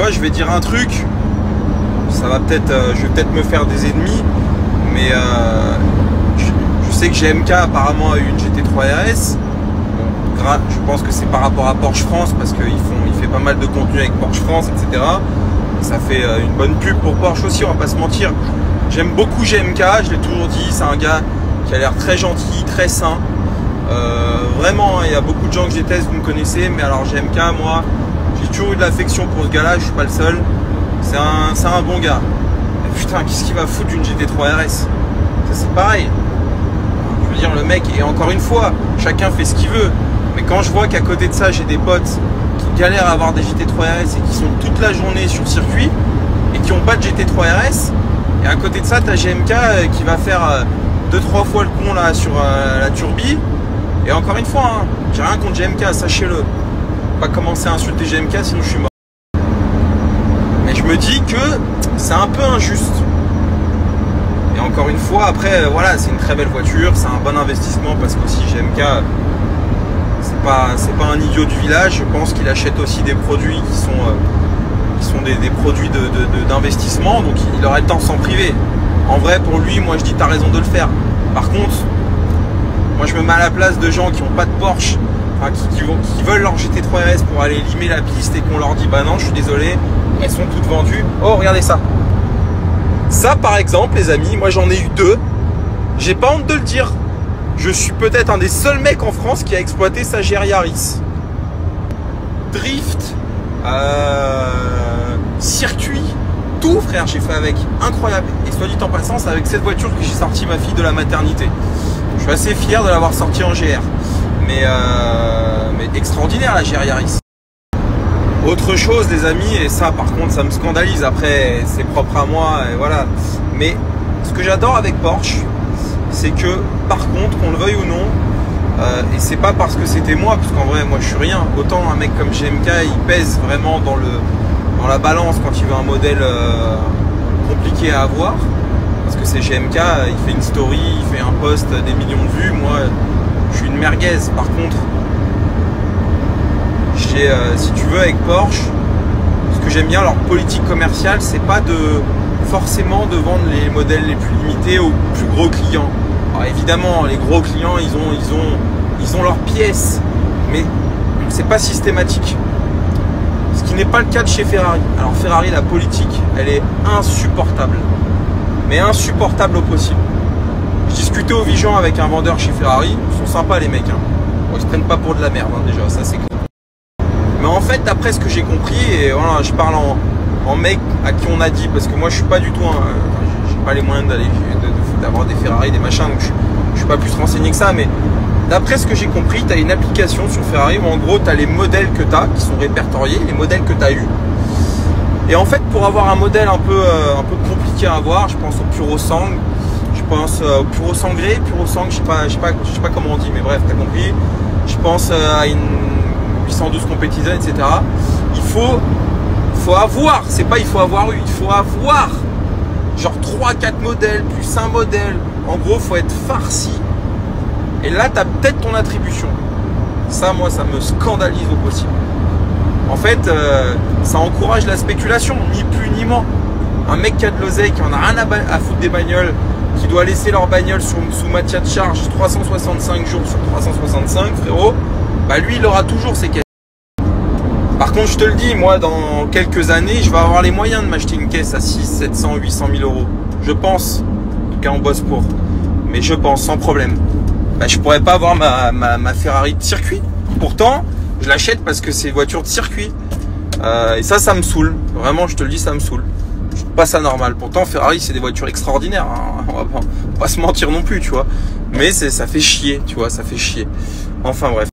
vois, je vais dire un truc, ça va peut-être, je vais peut-être me faire des ennemis, mais je sais que GMK apparemment a eu une GT3 RS. Bon, je pense que c'est par rapport à Porsche France, parce qu'il fait pas mal de contenu avec Porsche France, etc. Et ça fait une bonne pub pour Porsche aussi, on va pas se mentir. J'aime beaucoup GMK, je l'ai toujours dit, c'est un gars qui a l'air très gentil, très sain. Vraiment, il y a beaucoup de gens que je déteste, vous me connaissez, mais alors GMK, moi, j'ai toujours eu de l'affection pour ce gars-là, je suis pas le seul. C'est un bon gars. Et putain, qu'est-ce qu'il va foutre d'une GT3 RS? Ça, c'est pareil. Je veux dire, le mec, et encore une fois, chacun fait ce qu'il veut. Mais quand je vois qu'à côté de ça, j'ai des potes qui galèrent à avoir des GT3 RS et qui sont toute la journée sur circuit et qui n'ont pas de GT3 RS, et à côté de ça, tu as GMK qui va faire 2-3 fois le con là sur la turbie. Et encore une fois, hein, j'ai rien contre GMK, sachez-le. Pas commencer à insulter GMK, sinon je suis mort. Mais je me dis que c'est un peu injuste. Et encore une fois, après, voilà, c'est une très belle voiture, c'est un bon investissement parce qu'aussi GMK, c'est pas un idiot du village. Je pense qu'il achète aussi des produits qui sont des produits d'investissement, donc il aurait le temps de s'en priver. En vrai, pour lui, moi je dis t'as raison de le faire. Par contre, moi je me mets à la place de gens qui n'ont pas de Porsche, enfin, qui veulent leur GT3 RS pour aller limer la piste et qu'on leur dit bah non, je suis désolé, elles sont toutes vendues. Oh, regardez ça. Ça par exemple, les amis, moi j'en ai eu deux. J'ai pas honte de le dire. Je suis peut-être un des seuls mecs en France qui a exploité sa GR Yaris. Drift, circuit, tout frère, j'ai fait avec. Incroyable. Et soit dit en passant, c'est avec cette voiture que j'ai sorti ma fille de la maternité. Je suis assez fier de l'avoir sorti en GR. Mais extraordinaire la GR Yaris. Autre chose les amis, et ça par contre ça me scandalise, après c'est propre à moi et voilà. Mais ce que j'adore avec Porsche, c'est que par contre, qu'on le veuille ou non, et c'est pas parce que c'était moi, parce qu'en vrai moi je suis rien, autant un mec comme GMK il pèse vraiment dans la balance quand il veut un modèle compliqué à avoir, parce que c'est GMK, il fait une story, il fait un post, des millions de vues. Moi je suis une merguez. Par contre, si tu veux, avec Porsche, ce que j'aime bien leur politique commerciale, c'est pas forcément de vendre les modèles les plus limités aux plus gros clients. Alors évidemment, les gros clients, ils ont leurs pièces, mais c'est pas systématique. Ce qui n'est pas le cas de chez Ferrari. Alors Ferrari, la politique, elle est insupportable, mais insupportable au possible. Je discutais au Vigeant avec un vendeur chez Ferrari, ils sont sympas les mecs, hein. Bon, ils se prennent pas pour de la merde, hein, déjà, ça c'est clair. Mais en fait, d'après ce que j'ai compris, et voilà, je parle en mec à qui on a dit, parce que moi je suis pas du tout, j'ai pas les moyens d'avoir des Ferrari, des machins, donc je suis pas plus renseigné que ça, mais d'après ce que j'ai compris, tu as une application sur Ferrari où en gros tu as les modèles que tu as, qui sont répertoriés, les modèles que tu as eu. Et en fait, pour avoir un modèle un peu compliqué à avoir, je pense au Purosang, je pense au Purosangre, Purosang, je sais pas comment on dit, mais bref, tu as compris. Je pense à une 812 Competition, etc. Il faut avoir, c'est pas il faut avoir eu, il faut avoir genre 3-4 modèles plus un modèle. En gros, faut être farci. Et là, tu as peut-être ton attribution. Ça, moi, ça me scandalise au possible. En fait, ça encourage la spéculation, ni plus ni moins. Un mec qui a de l'oseille, qui en a rien à foutre des bagnoles, qui doit laisser leur bagnole sous matière de charge 365 jours sur 365, frérot, bah lui, il aura toujours ses caisses. Par contre, je te le dis, moi, dans quelques années, je vais avoir les moyens de m'acheter une caisse à 600, 700, 800 000 euros. Je pense. En tout cas, on bosse pour. Mais je pense, sans problème. Bah, je pourrais pas avoir ma Ferrari de circuit. Pourtant, je l'achète parce que c'est une voiture de circuit. Et ça me saoule. Vraiment, je te le dis, ça me saoule. Je trouve pas ça normal. Pourtant, Ferrari, c'est des voitures extraordinaires, hein. On va pas se mentir non plus, tu vois. Mais ça fait chier, tu vois, ça fait chier. Enfin, bref.